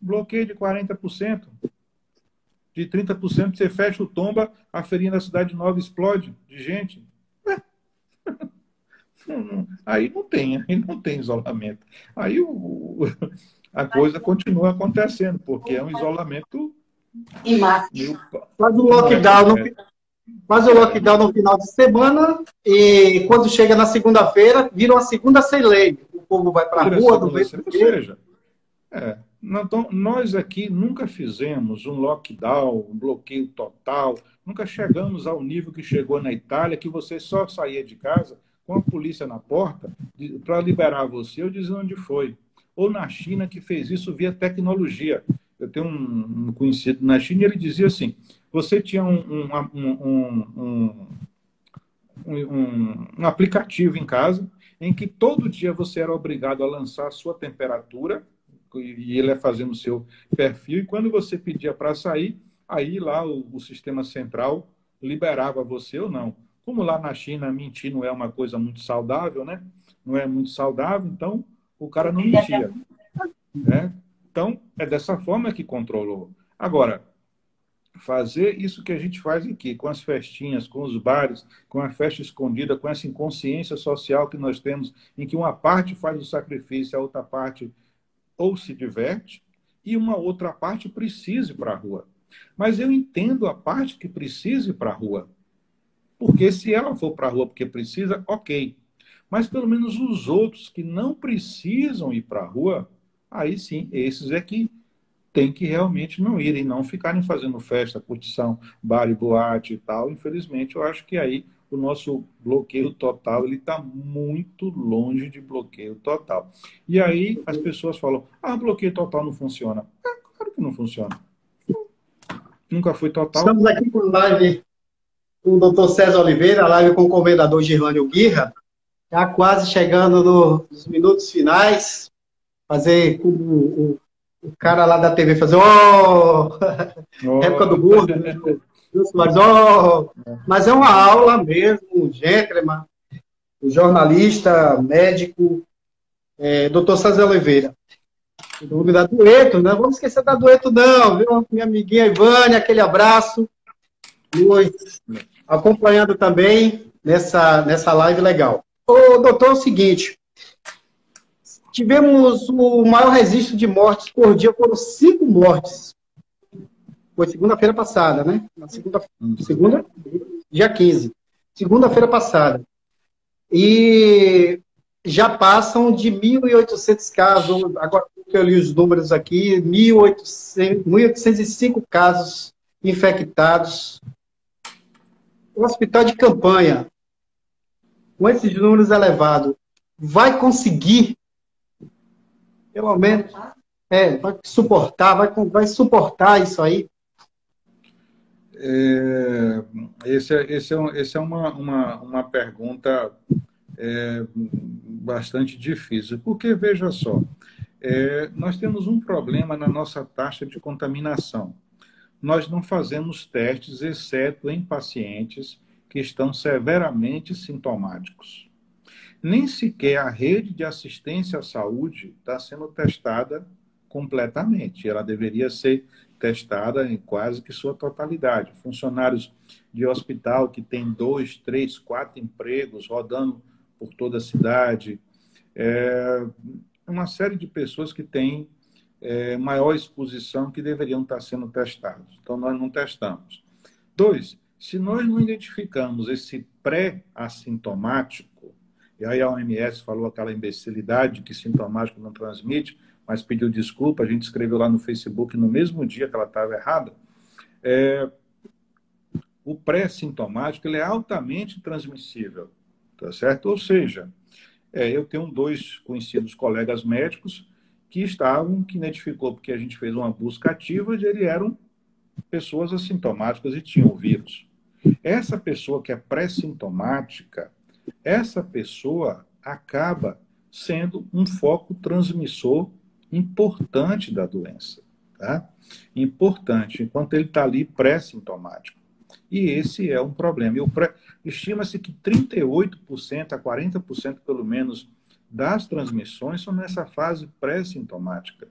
Bloqueio de 40%, de 30% você fecha o tomba, a feirinha da Cidade Nova explode de gente. Aí não tem isolamento. Aí a coisa continua acontecendo, porque é um isolamento... Faz o lockdown, faz o lockdown no final de semana e quando chega na segunda-feira, vira uma segunda sem lei. O povo vai para a rua, do Ou seja, então, nós aqui nunca fizemos um lockdown, um bloqueio total, nunca chegamos ao nível que chegou na Itália, que você só saía de casa com a polícia na porta para liberar você ou dizer onde foi. Ou na China, que fez isso via tecnologia. Eu tenho um conhecido na China e ele dizia assim, você tinha um aplicativo em casa em que todo dia você era obrigado a lançar a sua temperatura e ele ia fazendo o seu perfil, e quando você pedia para sair, aí lá o sistema central liberava você ou não. Como lá na China mentir não é uma coisa muito saudável, né? Não é muito saudável, então o cara não mentia, né? Então, é dessa forma que controlou. Agora, fazer isso que a gente faz aqui, com as festinhas, com os bares, com a festa escondida, com essa inconsciência social que nós temos, em que uma parte faz o sacrifício, a outra parte ou se diverte, e uma outra parte precisa ir para a rua. Mas eu entendo a parte que precisa ir para a rua. Porque se ela for para a rua porque precisa, ok. Mas pelo menos os outros que não precisam ir para a rua, aí sim, esses é que tem que realmente não irem, não ficarem fazendo festa, curtição, bar e boate e tal. Infelizmente, eu acho que aí o nosso bloqueio total ele está muito longe de bloqueio total. E aí as pessoas falam, bloqueio total não funciona. Claro que não funciona. Nunca foi total. Estamos aqui com live com o doutor César Oliveira, live com o comendador Girlânio Guirra, já quase chegando nos minutos finais, fazer como o cara lá da TV fazer, época do gordo, mas é uma aula mesmo, gentleman. o jornalista, médico, doutor César Oliveira. Da Dueto, não vamos esquecer da Dueto, não, viu? Minha amiguinha Ivânia, aquele abraço. Nos acompanhando também nessa live legal. Ô, doutor, é o seguinte, tivemos o maior registro de mortes por dia, foram 5 mortes. Foi segunda-feira passada, né? Na segunda, dia 15. Segunda-feira passada. E já passam de 1.800 casos, agora que eu li os números aqui, 1.805 casos infectados. O hospital de campanha, com esses números elevados, vai conseguir, pelo menos, vai suportar, vai suportar isso aí? Essa é uma pergunta bastante difícil, porque, veja só, nós temos um problema na nossa taxa de contaminação. Nós não fazemos testes, exceto em pacientes que estão severamente sintomáticos. Nem sequer a rede de assistência à saúde está sendo testada completamente. Ela deveria ser testada em quase que sua totalidade. Funcionários de hospital que têm 2, 3, 4 empregos rodando por toda a cidade. Uma série de pessoas que têm maior exposição que deveriam estar sendo testados. Então, nós não testamos. 2, se nós não identificamos esse pré-assintomático, e aí a OMS falou aquela imbecilidade que sintomático não transmite, mas pediu desculpa, a gente escreveu lá no Facebook no mesmo dia que ela estava errada, o pré-sintomático ele é altamente transmissível, tá certo? Ou seja, eu tenho 2 conhecidos colegas médicos que identificou, porque a gente fez uma busca ativa, eles eram pessoas assintomáticas e tinham o vírus. Essa pessoa que é pré-sintomática, essa pessoa acaba sendo um foco transmissor importante da doença. Tá? Importante, enquanto ele está ali pré-sintomático. E esse é um problema. Estima-se que 38% a 40% pelo menos das transmissões são nessa fase pré-sintomática.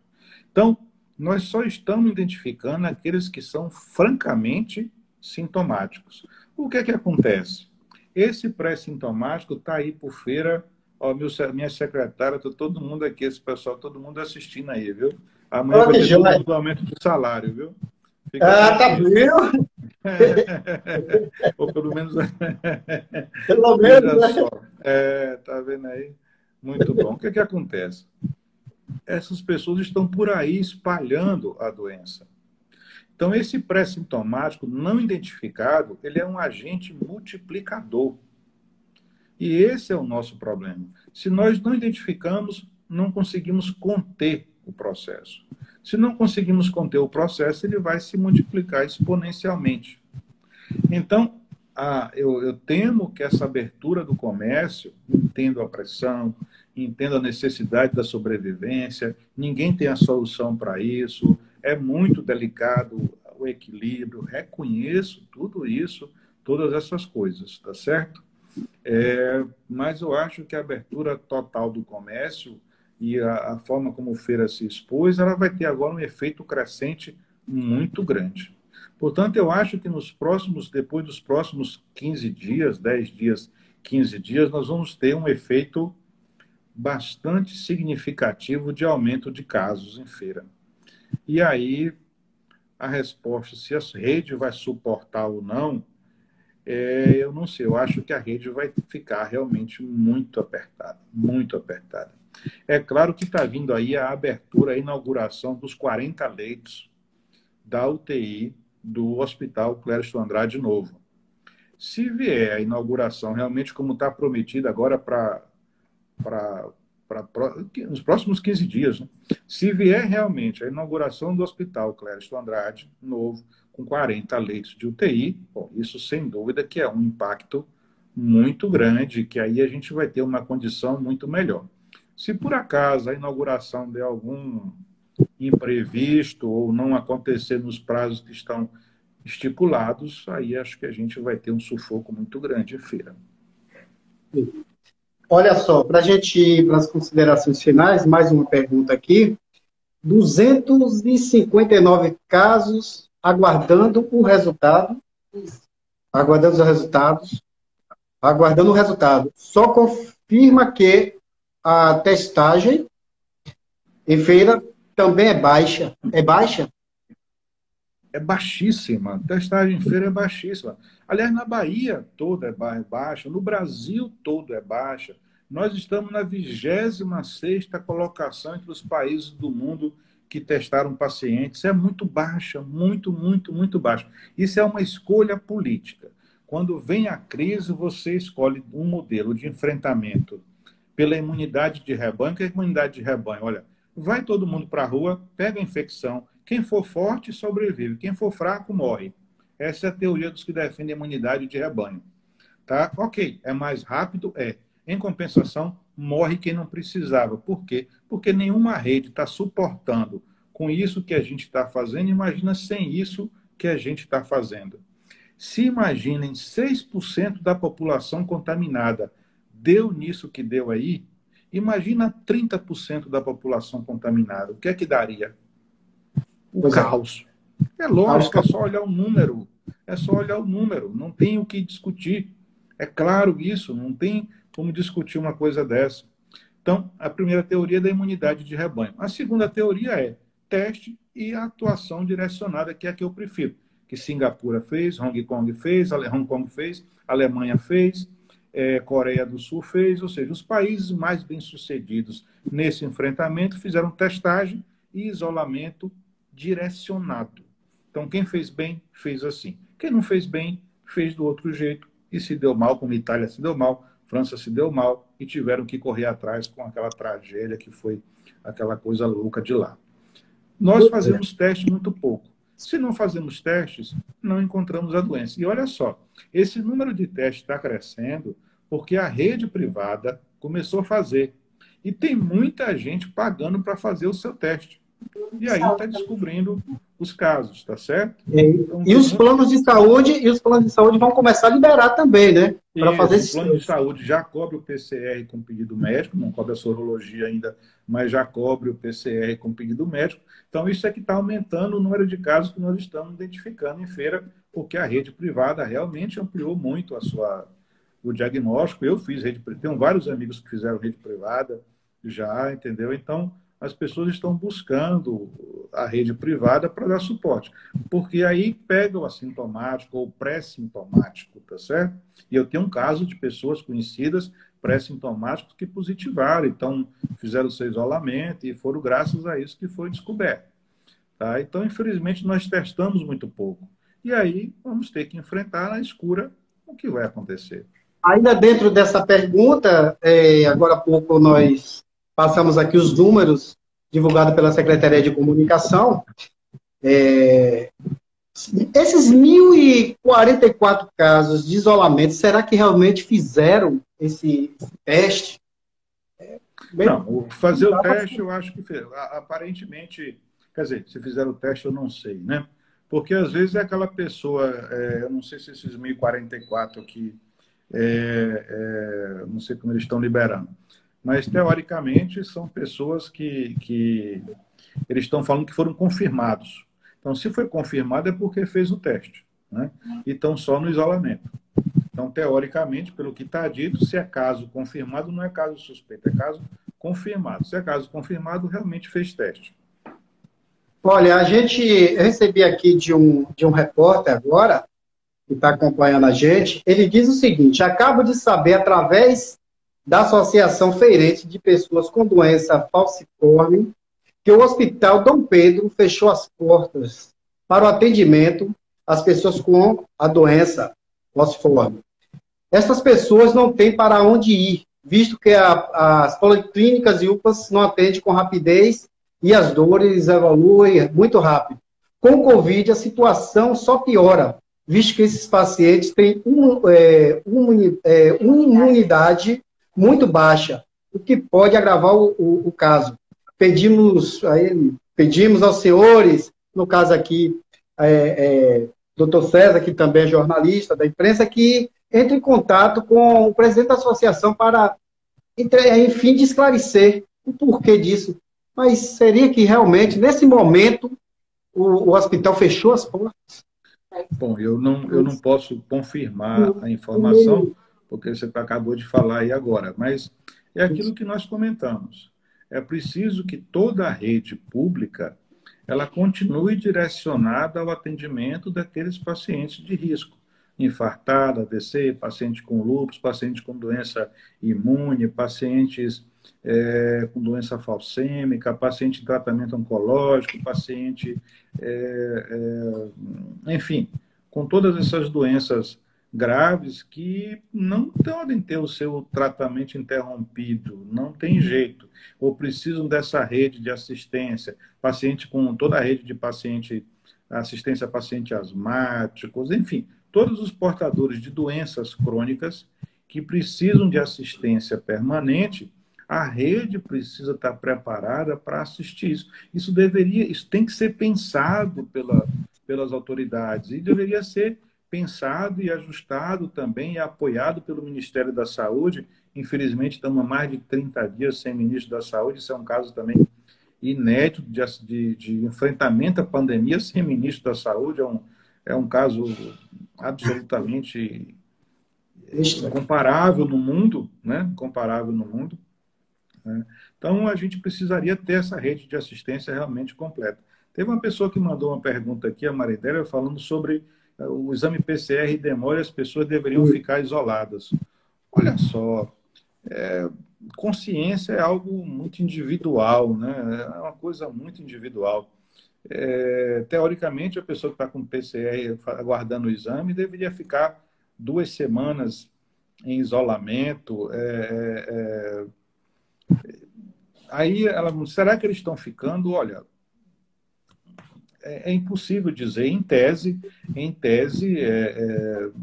Então, nós só estamos identificando aqueles que são francamente sintomáticos. O que é que acontece? Esse pré-sintomático está aí por feira. Ó, minha secretária, todo mundo aqui, esse pessoal, todo mundo assistindo aí, viu? Amanhã vai ter todo mundo aumento de salário, viu? Tá viu? Ou pelo menos... Pelo menos, né? Só. Tá vendo aí? Muito bom. O que é que acontece? Essas pessoas estão por aí espalhando a doença. Então, esse pré-sintomático não identificado, ele é um agente multiplicador. E esse é o nosso problema. Se nós não identificamos, não conseguimos conter o processo. Se não conseguimos conter o processo, ele vai se multiplicar exponencialmente. Então, eu temo que essa abertura do comércio, entendo a pressão, entendo a necessidade da sobrevivência, ninguém tem a solução para isso, é muito delicado o equilíbrio, reconheço tudo isso, todas essas coisas, tá certo? Mas eu acho que a abertura total do comércio e a forma como Feira se expôs, ela vai ter agora um efeito crescente muito grande. Portanto, eu acho que depois dos próximos 15 dias, 10 dias, 15 dias, nós vamos ter um efeito bastante significativo de aumento de casos em feira. E aí, a resposta, se a rede vai suportar ou não, eu não sei. Eu acho que a rede vai ficar realmente muito apertada, muito apertada. É claro que está vindo aí a abertura, a inauguração dos 40 leitos da UTI do Hospital Clériston Andrade Novo. Se vier a inauguração realmente como está prometida agora nos próximos 15 dias, né? Se vier realmente a inauguração do Hospital Clériston Andrade Novo, com 40 leitos de UTI, bom, isso sem dúvida que é um impacto muito grande, que aí a gente vai ter uma condição muito melhor. Se por acaso a inauguração der algum imprevisto ou não acontecer nos prazos que estão estipulados, aí acho que a gente vai ter um sufoco muito grande em feira. Olha só, para a gente ir para as considerações finais, mais uma pergunta aqui. 259 casos aguardando o resultado, aguardando os resultados, aguardando o resultado. Só confirma que a testagem em feira também é baixa. É baixa? É baixíssima. A testagem em feira é baixíssima. Aliás, na Bahia toda é baixa, no Brasil todo é baixa. Nós estamos na 26ª colocação entre os países do mundo que testaram pacientes. É muito baixa, muito, muito, muito baixa. Isso é uma escolha política. Quando vem a crise, você escolhe um modelo de enfrentamento pela imunidade de rebanho. O que é imunidade de rebanho? Olha, vai todo mundo para a rua, pega a infecção. Quem for forte, sobrevive. Quem for fraco, morre. Essa é a teoria dos que defendem a imunidade de rebanho. Tá? Ok, é mais rápido? É. Em compensação, morre quem não precisava. Por quê? Porque nenhuma rede está suportando com isso que a gente está fazendo. Imagina sem isso que a gente está fazendo. Se imaginem 6% da população contaminada deu nisso que deu aí, imagina 30% da população contaminada. O que é que daria? O caos. É lógico, é só olhar o número. É só olhar o número. Não tem o que discutir. É claro isso, não tem como discutir uma coisa dessa. Então, a primeira teoria é da imunidade de rebanho. A segunda teoria é teste e atuação direcionada, que é a que eu prefiro. Que Singapura fez, Hong Kong fez, Alemanha fez, Coreia do Sul fez, ou seja, os países mais bem-sucedidos nesse enfrentamento fizeram testagem e isolamento direcionado. Então, quem fez bem, fez assim. Quem não fez bem, fez do outro jeito e se deu mal, como Itália se deu mal, França se deu mal e tiveram que correr atrás com aquela tragédia que foi aquela coisa louca de lá. Nós fazemos testes muito pouco. Se não fazemos testes, não encontramos a doença. E olha só, esse número de testes está crescendo porque a rede privada começou a fazer. E tem muita gente pagando para fazer o seu teste. E aí está descobrindo os casos, tá certo? Então, e os planos de saúde vão começar a liberar também, né? Para fazer isso. O plano de saúde já cobre o PCR com pedido médico, não cobre a sorologia ainda, mas já cobre o PCR com pedido médico. Então, isso é que está aumentando o número de casos que nós estamos identificando em feira, porque a rede privada realmente ampliou muito o diagnóstico. Eu fiz rede privada, tenho vários amigos que fizeram rede privada já, entendeu? Então, as pessoas estão buscando a rede privada para dar suporte, porque aí pega o assintomático ou pré-sintomático, tá certo? E eu tenho um caso de pessoas conhecidas pré-sintomáticos que positivaram, então fizeram o seu isolamento e foram graças a isso que foi descoberto. Tá? Então, infelizmente, nós testamos muito pouco. E aí vamos ter que enfrentar na escura o que vai acontecer. Ainda dentro dessa pergunta, agora há pouco nós passamos aqui os números divulgados pela Secretaria de Comunicação. Esses 1.044 casos de isolamento, será que realmente fizeram esse teste? Não, fazer o teste eu acho que aparentemente, quer dizer, se fizeram o teste eu não sei, né? Porque às vezes é aquela pessoa, eu não sei se esses 1.044 aqui, não sei como eles estão liberando, mas, teoricamente, são pessoas que eles estão falando que foram confirmados. Então, se foi confirmado, é porque fez o teste, né? E estão só no isolamento. Então, teoricamente, pelo que está dito, se é caso confirmado, não é caso suspeito, é caso confirmado. Se é caso confirmado, realmente fez teste. Olha, eu recebi aqui de um repórter agora, que está acompanhando a gente, ele diz o seguinte: acabo de saber, através da Associação Feirente de Pessoas com Doença Falciforme, que o Hospital Dom Pedro fechou as portas para o atendimento às pessoas com a doença falciforme. Essas pessoas não têm para onde ir, visto que as policlínicas e UPAs não atendem com rapidez e as dores evoluem muito rápido. Com o Covid, a situação só piora, visto que esses pacientes têm uma imunidade muito baixa, o que pode agravar o caso. Pedimos aos senhores, no caso aqui, Dr. César, que também é jornalista da imprensa, que entre em contato com o presidente da associação para em fim de esclarecer o porquê disso. Mas seria que realmente, nesse momento, o hospital fechou as portas? Bom, eu não posso confirmar a informação, porque você acabou de falar aí agora, mas é aquilo que nós comentamos. É preciso que toda a rede pública ela continue direcionada ao atendimento daqueles pacientes de risco. Infartado, AVC, paciente com lúpus, paciente com doença imune, pacientes com doença falcêmica, paciente em tratamento oncológico, paciente, enfim, com todas essas doenças graves que não podem ter o seu tratamento interrompido, não tem jeito, ou precisam dessa rede de assistência, paciente com toda a rede de paciente, assistência a pacientes asmáticos, enfim, todos os portadores de doenças crônicas que precisam de assistência permanente, a rede precisa estar preparada para assistir isso. Isso tem que ser pensado pelas autoridades e deveria ser pensado e ajustado também e apoiado pelo Ministério da Saúde. Infelizmente, estamos há mais de 30 dias sem ministro da Saúde, isso é um caso também inédito de enfrentamento à pandemia sem ministro da Saúde, é um caso absolutamente incomparável no mundo, né? Incomparável no mundo. Né? Então, a gente precisaria ter essa rede de assistência realmente completa. Teve uma pessoa que mandou uma pergunta aqui, a Maridélia, falando sobre o exame PCR demora e as pessoas deveriam ficar isoladas. Olha só, consciência é algo muito individual, né? É uma coisa muito individual. Teoricamente, a pessoa que está com PCR aguardando o exame deveria ficar 2 semanas em isolamento. Aí, será que eles estão ficando? Olha, é impossível dizer. Em tese,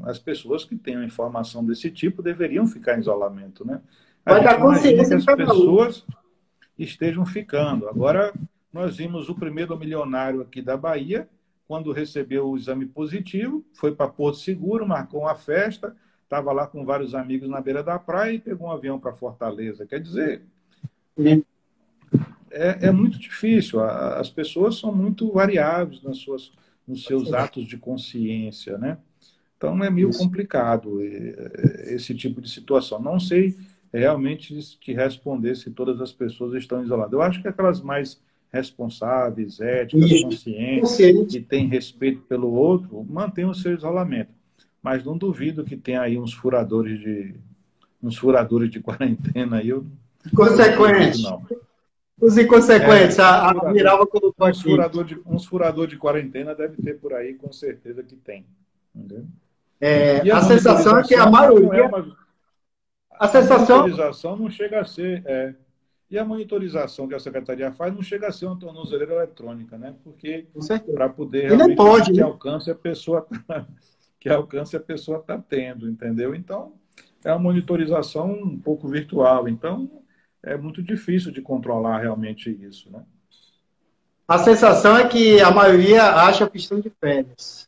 as pessoas que têm uma informação desse tipo deveriam ficar em isolamento, né? A gente imagina que as pessoas estejam ficando. Agora, nós vimos o primeiro milionário aqui da Bahia, quando recebeu o exame positivo, foi para Porto Seguro, marcou uma festa, estava lá com vários amigos na beira da praia e pegou um avião para Fortaleza. Quer dizer, é muito difícil. As pessoas são muito variáveis nos seus atos de consciência, né? Então, é meio complicado esse tipo de situação. Não sei realmente te responder se todas as pessoas estão isoladas. Eu acho que aquelas mais responsáveis, éticas, conscientes, que têm respeito pelo outro, mantêm o seu isolamento. Mas não duvido que tenha aí uns furadores de quarentena aí. Consequente. Não. Os inconsequentes, a Miralva colocou aqui. Uns furadores de quarentena deve ter por aí, com certeza que tem. Entendeu? A sensação é que a maioria... A monitorização não chega a ser... E a monitorização que a Secretaria faz não chega a ser uma tornozeleira eletrônica, né? Porque para poder realmente que alcance a pessoa está tendo, entendeu? Então, é uma monitorização um pouco virtual. Então, é muito difícil de controlar realmente isso, né? A sensação é que a maioria acha que estão de férias.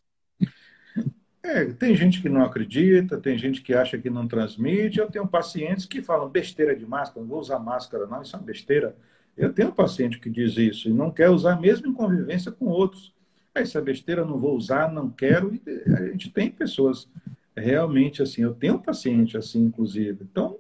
Tem gente que não acredita, tem gente que acha que não transmite. Eu tenho pacientes que falam besteira de máscara, não vou usar máscara, não, isso é uma besteira. Eu tenho paciente que diz isso e não quer usar mesmo em convivência com outros. Essa besteira não vou usar, não quero. E a gente tem pessoas realmente assim, eu tenho um paciente assim, inclusive. Então,